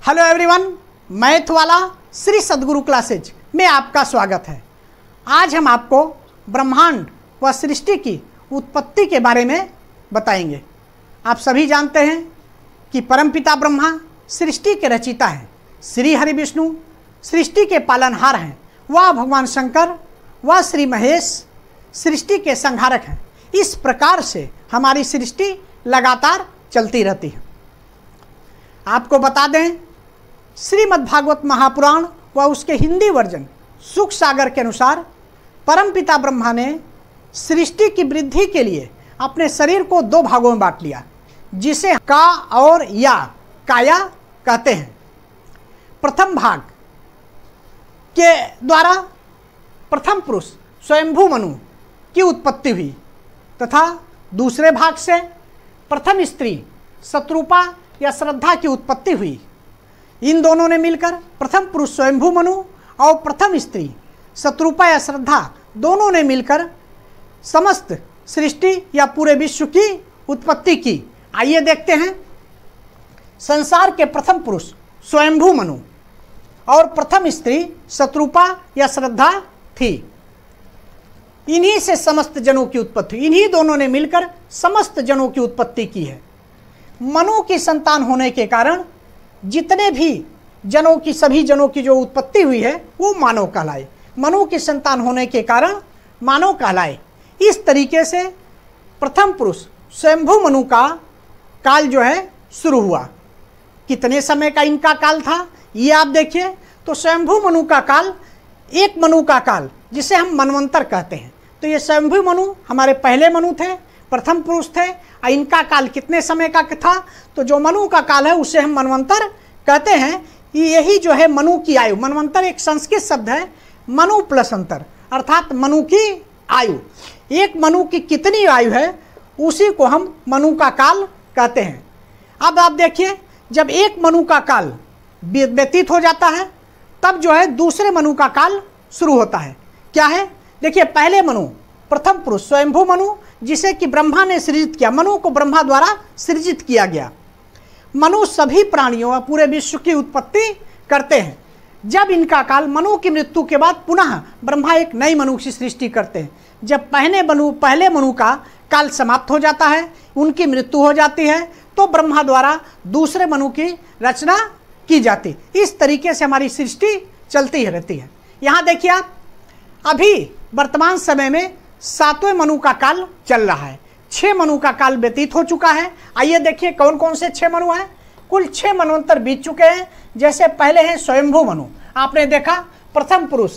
Hello everyone, math वाला श्री सद्गुरु classes में आपका स्वागत है। आज हम आपको ब्रह्मांड व सृष्टि की उत्पत्ति के बारे में बताएंगे। आप सभी जानते हैं कि परमपिता ब्रह्मा सृष्टि के रचयिता हैं, श्री हरि विष्णु सृष्टि के पालनहार हैं, वह भगवान शंकर व श्री महेश सृष्टि के संहारक हैं। इस प्रकार से हमारी सृष्टि लगातार चलती रहती है। आपको बता दें, श्रीमद्भागवत महापुराण व उसके हिंदी वर्जन सुख सागर के अनुसार परमपिता ब्रह्मा ने सृष्टि की वृद्धि के लिए अपने शरीर को दो भागों में बांट लिया, जिसे का और या काया कहते हैं। प्रथम भाग के द्वारा प्रथम पुरुष स्वयंभू मनु की उत्पत्ति हुई तथा दूसरे भाग से प्रथम स्त्री शत्रुपा या श्रद्धा की उत्पत्ति हुई। इन दोनों ने मिलकर प्रथम पुरुष स्वयंभू मनु और प्रथम स्त्री शत्रुपा या श्रद्धा दोनों ने मिलकर समस्त सृष्टि या पूरे विश्व की उत्पत्ति की। आइए देखते हैं। संसार के प्रथम पुरुष स्वयंभू मनु और प्रथम स्त्री शत्रुपा या श्रद्धा थी। इन्हीं से समस्त जनों की उत्पत्ति, इन्हीं दोनों ने मिलकर समस्त जनों की उत्पत्ति की है। मनु की संतान होने के कारण जितने भी जनों की, सभी जनों की जो उत्पत्ति हुई है वो मानव कहलाए। मनु की संतान होने के कारण मानव कहलाए। इस तरीके से प्रथम पुरुष स्वयंभू मनु का काल जो है शुरू हुआ। कितने समय का इनका काल था ये आप देखिए। तो स्वयंभू मनु का काल, एक मनु का काल जिसे हम मनवंतर कहते हैं। तो ये स्वयंभू मनु हमारे पहले मनु थे, प्रथम पुरुष थे। और इनका काल कितने समय का था? तो जो मनु का काल है उसे हम मनवंतर कहते हैं। यही जो है मनु की आयु, मनवंतर एक संस्कृत शब्द है, मनु प्लस अंतर, अर्थात मनु की आयु। एक मनु की कितनी आयु है उसी को हम मनु का काल कहते हैं। अब आप देखिए, जब एक मनु का काल व्यतीत हो जाता है तब जो है दूसरे मनु का काल शुरू होता है। क्या है? देखिए, पहले मनु प्रथम पुरुष स्वयंभू मनु जिसे कि ब्रह्मा ने सृजित किया। मनु को ब्रह्मा द्वारा सृजित किया गया। मनु सभी प्राणियों व पूरे विश्व की उत्पत्ति करते हैं। जब इनका काल, मनु की मृत्यु के बाद पुनः ब्रह्मा एक नई मनु की सृष्टि करते हैं। जब पहले मनु का काल समाप्त हो जाता है, उनकी मृत्यु हो जाती है, तो ब्रह्मा द्वारा दूसरे मनु की रचना की जाती। इस तरीके से हमारी सृष्टि चलती रहती है। यहाँ देखिए आप, अभी वर्तमान समय में 7वें मनु का काल चल रहा है। 6 मनु का काल व्यतीत हो चुका है। आइए देखिए कौन कौन से 6 मनु हैं। कुल 6 मनवंतर बीत चुके हैं। जैसे पहले हैं स्वयंभू मनु। आपने देखा प्रथम पुरुष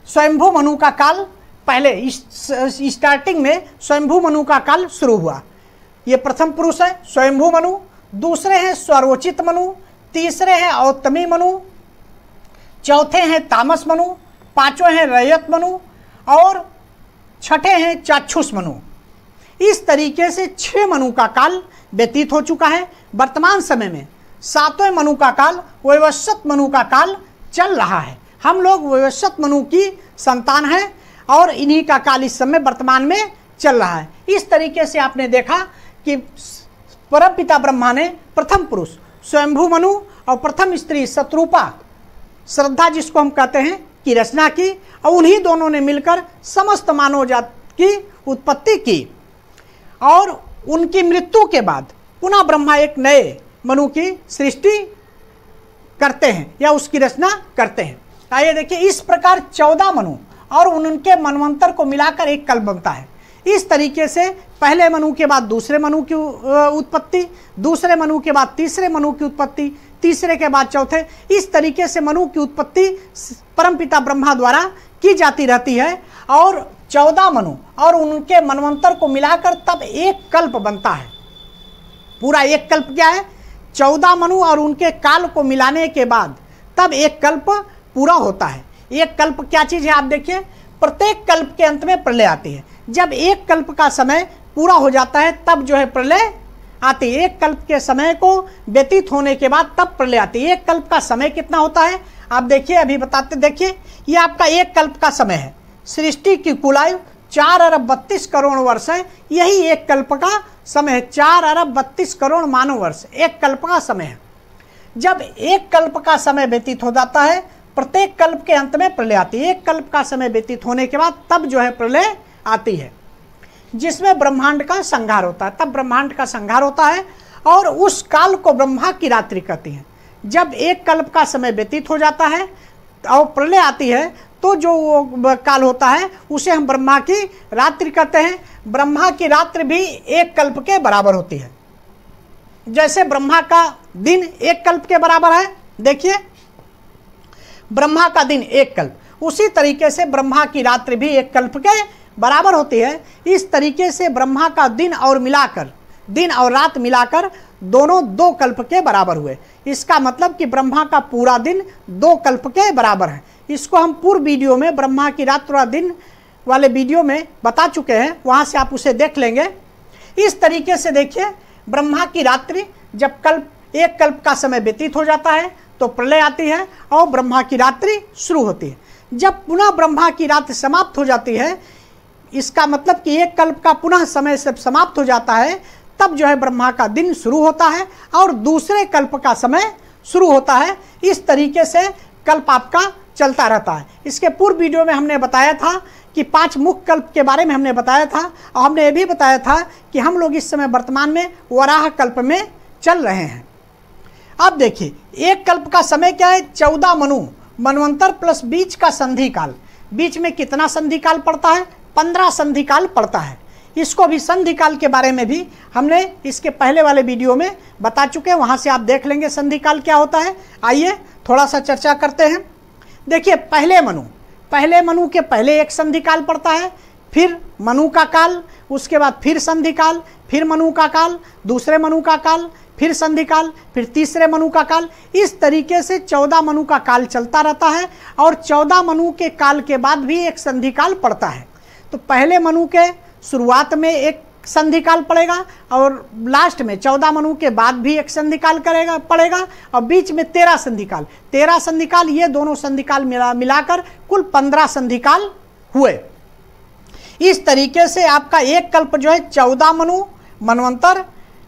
स्वयंभू मनु का काल, पहले स्टार्टिंग में स्वयंभू मनु का काल शुरू हुआ। ये प्रथम पुरुष है स्वयंभू मनु। दूसरे हैं स्वरोचित मनु, तीसरे हैं औत्तमी मनु, चौथे हैं तामस मनु, पांचवें हैं रयत मनु और छठे हैं चाक्षुष मनु। इस तरीके से 6 मनु का काल व्यतीत हो चुका है। वर्तमान समय में 7वें मनु का काल, वैवस्वत मनु का काल चल रहा है। हम लोग वैवस्वत मनु की संतान हैं और इन्हीं का काल इस समय वर्तमान में चल रहा है। इस तरीके से आपने देखा कि परमपिता ब्रह्मा ने प्रथम पुरुष स्वयंभू मनु और प्रथम स्त्री शत्रुपा श्रद्धा जिसको हम कहते हैं की रचना की, और उन्हीं दोनों ने मिलकर समस्त मानव जाति की उत्पत्ति की। और उनकी मृत्यु के बाद पुनः ब्रह्मा एक नए मनु की सृष्टि करते हैं या उसकी रचना करते हैं। आइए देखिए, इस प्रकार 14 मनु और उनके मनवंतर को मिलाकर एक कल्प बनता है। इस तरीके से पहले मनु के बाद दूसरे मनु की उत्पत्ति, दूसरे मनु के बाद तीसरे मनु की उत्पत्ति, तीसरे के बाद चौथे। इस तरीके से मनु की उत्पत्ति परमपिता ब्रह्मा द्वारा की जाती रहती है। और 14 मनु और उनके मनवंतर को मिलाकर तब एक कल्प बनता है। पूरा एक कल्प क्या है? 14 मनु और उनके काल को मिलाने के बाद तब एक कल्प पूरा होता है। एक कल्प क्या चीज़ है? आप देखिए, प्रत्येक कल्प के अंत में प्रलय आती है। जब एक कल्प का समय पूरा हो जाता है तब जो है प्रलय आती है। एक कल्प के समय को व्यतीत होने के बाद तब प्रलय आती है। एक कल्प का समय कितना होता है आप देखिए, अभी बताते। देखिए, ये आपका एक कल्प का समय है। सृष्टि की कुल आयु 4 अरब 32 करोड़ वर्ष है। यही एक कल्प का समय है। 4 अरब 32 करोड़ मानव वर्ष एक कल्प का समय है। जब एक कल्प का समय व्यतीत हो जाता है, प्रत्येक कल्प के अंत में प्रलय आती है। एक कल्प का समय व्यतीत होने के बाद तब जो है प्रलय आती है, जिसमें ब्रह्मांड का संहार होता है। तब ब्रह्मांड का संहार होता है और उस काल को ब्रह्मा की रात्रि कहती हैं। जब एक कल्प का समय व्यतीत हो जाता है और प्रलय आती है तो जो वो काल होता है उसे हम ब्रह्मा की रात्रि कहते हैं। ब्रह्मा की रात्रि भी एक कल्प के बराबर होती है। जैसे ब्रह्मा का दिन एक कल्प के बराबर है, देखिए ब्रह्मा का दिन एक कल्प, उसी तरीके से ब्रह्मा की रात्रि भी एक कल्प के बराबर होती है। इस तरीके से ब्रह्मा का दिन और रात मिलाकर दोनों 2 कल्प के बराबर हुए। इसका मतलब कि ब्रह्मा का पूरा दिन 2 कल्प के बराबर है। इसको हम पूर्व वीडियो में ब्रह्मा की रात और दिन वाले वीडियो में बता चुके हैं, वहां से आप उसे देख लेंगे। इस तरीके से देखिए, ब्रह्मा की रात्रि जब एक कल्प का समय व्यतीत हो जाता है तो प्रलय आती है और ब्रह्मा की रात्रि शुरू होती है। जब पुनः ब्रह्मा की रात्रि समाप्त हो जाती है, इसका मतलब कि एक कल्प का पुनः समय से समाप्त हो जाता है, तब जो है ब्रह्मा का दिन शुरू होता है और दूसरे कल्प का समय शुरू होता है। इस तरीके से कल्प आपका चलता रहता है। इसके पूर्व वीडियो में हमने बताया था कि 5 मुख्य कल्प के बारे में हमने बताया था और हमने ये भी बताया था कि हम लोग इस समय वर्तमान में वराह कल्प में चल रहे हैं। अब देखिए, एक कल्प का समय क्या है? 14 मनवंतर प्लस बीच का संधि काल। बीच में कितना संधि काल पड़ता है? 15 संधि काल पड़ता है। इसको भी संधि काल के बारे में भी हमने इसके पहले वाले वीडियो में बता चुके हैं, वहां से आप देख लेंगे संधि काल क्या होता है। आइए थोड़ा सा चर्चा करते हैं। देखिए, पहले मनु के पहले एक संधि काल पड़ता है, फिर मनु का काल, उसके बाद फिर संधि काल, फिर मनु का काल, दूसरे मनु का काल, फिर संधि काल, फिर तीसरे मनु का काल। इस तरीके से 14 मनु का काल चलता रहता है और 14 मनु के काल के बाद भी एक संधि काल पड़ता है। तो पहले मनु के शुरुआत में एक संधि काल पड़ेगा और लास्ट में 14 मनु के बाद भी एक संधि काल पड़ेगा और बीच में 13 संधि काल, ये दोनों संधि काल मिलाकर कुल 15 संधि काल हुए। इस तरीके से आपका एक कल्प जो है 14 मनवंतर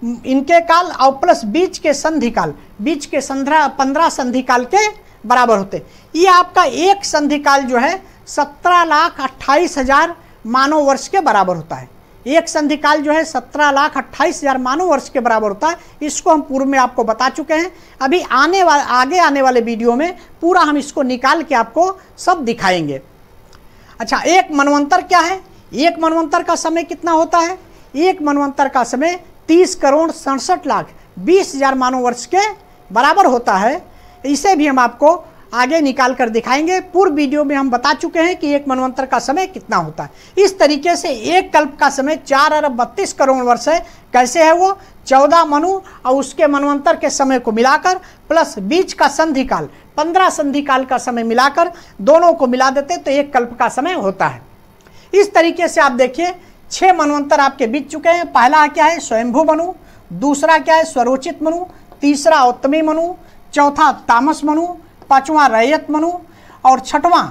इनके काल और प्लस बीच के 15 संधि काल के बराबर होते। ये आपका एक संधि काल जो है 17,28,000 मानव वर्ष के बराबर होता है। एक संधि काल जो है 17,28,000 मानव वर्ष के बराबर होता है। इसको हम पूर्व में आपको बता चुके हैं। अभी आगे आने वाले वीडियो में पूरा हम इसको निकाल के आपको सब दिखाएंगे। अच्छा, एक मनवंतर क्या है? एक मनवंतर का समय कितना होता है? एक मनवंतर का समय 30,67,20,000 मानव वर्ष के बराबर होता है। इसे भी हम आपको आगे निकाल कर दिखाएंगे। पूर्व वीडियो में हम बता चुके हैं कि एक मनवंतर का समय कितना होता है। इस तरीके से एक कल्प का समय 4,32,00,000,000 वर्ष है। कैसे है वो? 14 मनु और उसके मनवंतर के समय को मिलाकर प्लस बीच का संधि काल 15 संधि काल का समय मिलाकर दोनों को मिला देते तो एक कल्प का समय होता है। इस तरीके से आप देखिए 6 मनवंतर आपके बीत चुके हैं। पहला क्या है? स्वयंभू मनु, दूसरा क्या है? स्वरोचित मनु, तीसरा उत्तमी मनु, चौथा तामस मनु, पांचवा रैयत मनु और छठवां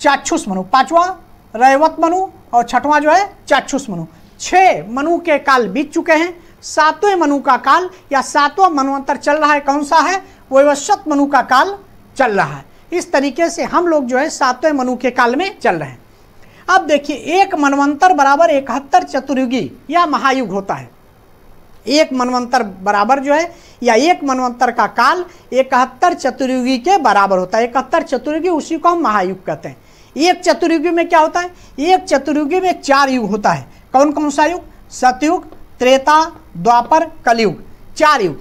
चाक्षुष मनु। पांचवा रैवत मनु और छठवां जो है चाक्षुष मनु। 6 मनु के काल बीत चुके हैं। 7वें मनु का काल या 7वां मनवंतर चल रहा है। कौन सा है? वैवस्वत मनु का काल चल रहा है। इस तरीके से हम लोग जो है 7वें मनु के काल में चल रहे हैं। अब देखिए, एक मनवंतर बराबर 71 चतुर्युगी या महायुग होता है। एक मनवंतर बराबर जो है या एक मनवंतर का काल 71 चतुर्युगी के बराबर होता है। 71 चतुर्युगी, उसी को हम महायुग कहते हैं। एक चतुर्युगी में क्या होता है? एक चतुर्युगी में 4 युग होता है। कौन कौन सा युग? सतयुग, त्रेता, द्वापर, कलयुग, 4 युग।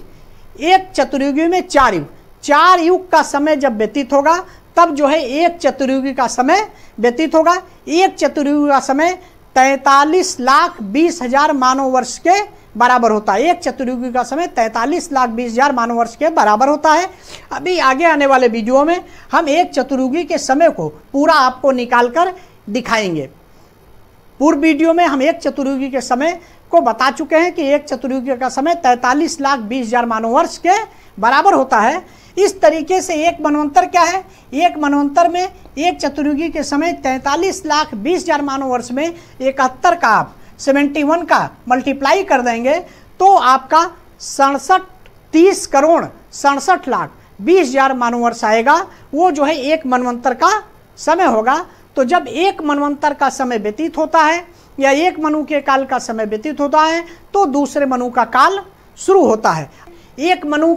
एक चतुर्युगी में 4 युग। 4 युग का समय जब व्यतीत होगा तब जो है एक चतुर्युगी का समय व्यतीत होगा। एक चतुर्युगी का समय 43,20,000 मानव वर्ष के बराबर होता है। एक चतुर्युगी का समय 43,20,000 मानव वर्ष के बराबर होता है। अभी आगे आने वाले वीडियो में हम एक चतुर्युगी के समय को पूरा आपको निकाल कर दिखाएंगे। पूर्व वीडियो में हम एक चतुर्युगी के समय को बता चुके हैं कि एक चतुर्युगी का समय 43,20,000 मानव वर्ष के बराबर होता है। इस तरीके से एक मनवंतर क्या है? एक मनवंतर में एक चतुर्युगी के समय 43,20,000 मानव वर्ष में 71 का 71 का मल्टीप्लाई कर देंगे तो आपका 67 30,67,20,000 मानव वर्ष आएगा, वो जो है एक मनवंतर का समय होगा। तो जब एक मनवंतर का समय व्यतीत होता है या एक मनु के काल का समय व्यतीत होता है तो दूसरे मनु का काल शुरू होता है। एक मनु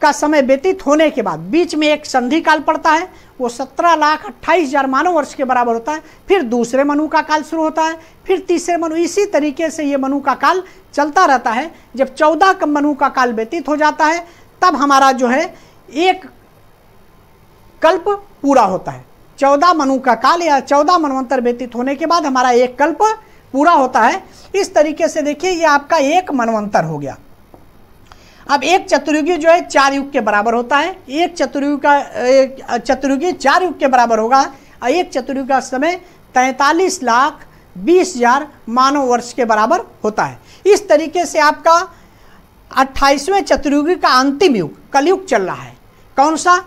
का समय व्यतीत होने के बाद बीच में एक संधि काल पड़ता है, वो 17,28,000 मानव वर्ष के बराबर होता है। फिर दूसरे मनु का काल शुरू होता है, फिर तीसरे मनु, इसी तरीके से ये मनु का काल चलता रहता है। जब 14 मनु का काल व्यतीत हो जाता है तब हमारा जो है एक कल्प पूरा होता है। 14 मनु का काल या 14 मनवंतर व्यतीत होने के बाद हमारा एक कल्प पूरा होता है। इस तरीके से देखिए ये आपका एक मनवंतर हो गया। अब एक चतुर्युगी जो है 4 युग के बराबर होता है। एक चतुर्युगी 4 युग के बराबर होगा और एक चतुर्युग का समय 43,20,000 मानव वर्ष के बराबर होता है। इस तरीके से आपका 28वें चतुर्युगी का अंतिम युग कलयुग चल रहा है। कौन सा?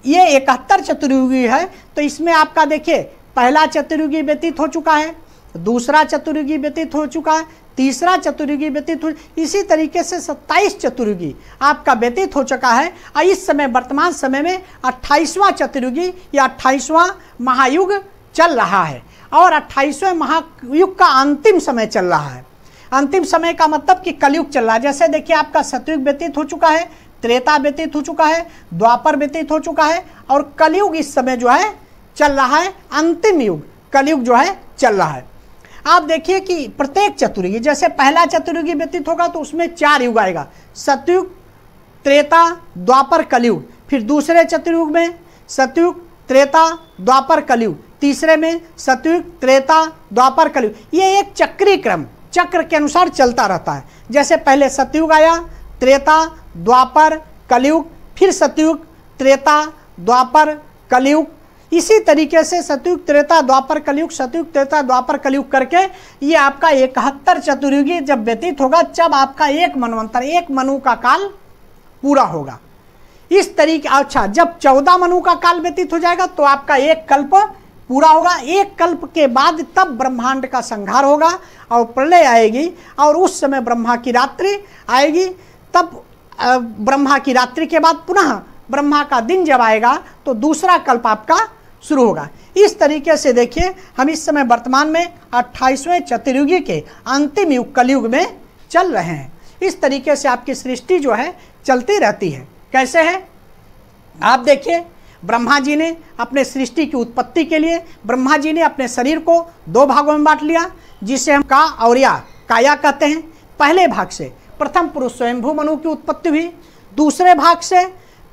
ये 71 चतुर्युगी है। तो इसमें आपका देखिए पहला चतुर्युगी व्यतीत हो चुका है, दूसरा चतुर्युगी व्यतीत हो चुका है, तीसरा चतुर्युगी व्यतीत हो, इसी तरीके से 27 चतुर्युगी आपका व्यतीत हो चुका है। और इस समय वर्तमान समय में 28वां चतुर्युगी या 28वां महायुग चल रहा है और 28वें महायुग का अंतिम समय चल रहा है। अंतिम समय का मतलब कि कलयुग चल रहा है। जैसे देखिए आपका सतयुग व्यतीत हो चुका है, त्रेता व्यतीत हो चुका है, द्वापर व्यतीत हो चुका है और कलयुग इस समय जो है चल रहा है। अंतिम युग कलयुग जो है चल रहा है। आप देखिए कि प्रत्येक चतुर्युगी, जैसे पहला चतुर्युगी व्यतीत होगा तो उसमें 4 युग आएगा, सतयुग, त्रेता, द्वापर, कलयुग। फिर दूसरे चतुर्युग में सतयुग, त्रेता, द्वापर, कलयुग। तीसरे में सतयुग, त्रेता, द्वापर, कलयुग। ये एक चक्रीय क्रम चक्र के अनुसार चलता रहता है। जैसे पहले सतयुग आया, त्रेता, द्वापर, कलयुग, फिर सतयुग, त्रेता, द्वापर, कलयुग। इसी तरीके से सतयुग, त्रेता, द्वापर, कलयुग, सतयुग, त्रेता, द्वापर, कलयुग करके ये आपका 71 चतुर्युगी जब व्यतीत होगा जब आपका एक मनवंतर, एक मनु का काल पूरा होगा। इस तरीके अच्छा जब 14 मनु का काल व्यतीत हो जाएगा तो आपका एक कल्प पूरा होगा। एक कल्प के बाद तब ब्रह्मांड का संहार होगा और प्रलय आएगी और उस समय ब्रह्मा की रात्रि आएगी। तब ब्रह्मा की रात्रि के बाद पुनः ब्रह्मा का दिन जब आएगा तो दूसरा कल्प आपका शुरू होगा। इस तरीके से देखिए हम इस समय वर्तमान में 28वें चतुर्युगी के अंतिम युग कलयुग में चल रहे हैं। इस तरीके से आपकी सृष्टि जो है चलती रहती है। कैसे है? आप देखिए ब्रह्मा जी ने अपने सृष्टि की उत्पत्ति के लिए ब्रह्मा जी ने अपने शरीर को 2 भागों में बांट लिया, जिसे हम का और या काया कहते हैं। पहले भाग से प्रथम पुरुष स्वयंभू मनु की उत्पत्ति हुई, दूसरे भाग से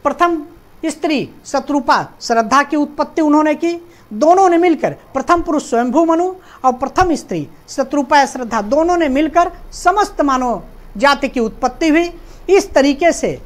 प्रथम स्त्री शत्रुपा श्रद्धा की उत्पत्ति उन्होंने की। दोनों ने मिलकर प्रथम पुरुष स्वयंभू मनु और प्रथम स्त्री शत्रुपा श्रद्धा दोनों ने मिलकर समस्त मानव जाति की उत्पत्ति हुई। इस तरीके से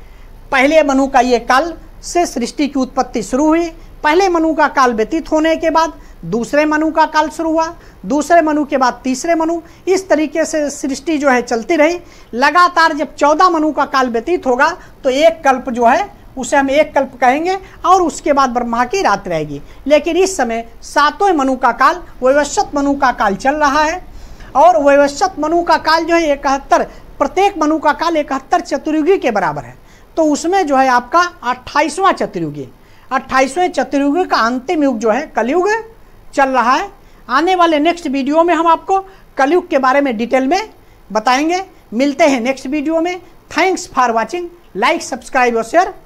पहले मनु का ये काल से सृष्टि की उत्पत्ति शुरू हुई। पहले मनु का काल व्यतीत होने के बाद दूसरे मनु का काल शुरू हुआ, दूसरे मनु के बाद तीसरे मनु। इस तरीके से सृष्टि जो है चलती रही लगातार। जब 14 मनु का काल व्यतीत होगा तो एक कल्प जो है उसे हम एक कल्प कहेंगे और उसके बाद ब्रह्मा की रात रहेगी। लेकिन इस समय 7वें मनु का काल वैवस्वत मनु का काल चल रहा है और वैवस्वत मनु का काल जो है 71, प्रत्येक मनु का काल 71 चतुर्युगी के बराबर है। तो उसमें जो है आपका 28वां चतुर्युगी, 28वें चतुर्युगी का अंतिम युग जो है कलयुग चल रहा है। आने वाले नेक्स्ट वीडियो में हम आपको कलयुग के बारे में डिटेल में बताएंगे। मिलते हैं नेक्स्ट वीडियो में। Thanks for watching. Like, subscribe और शेयर जरूर।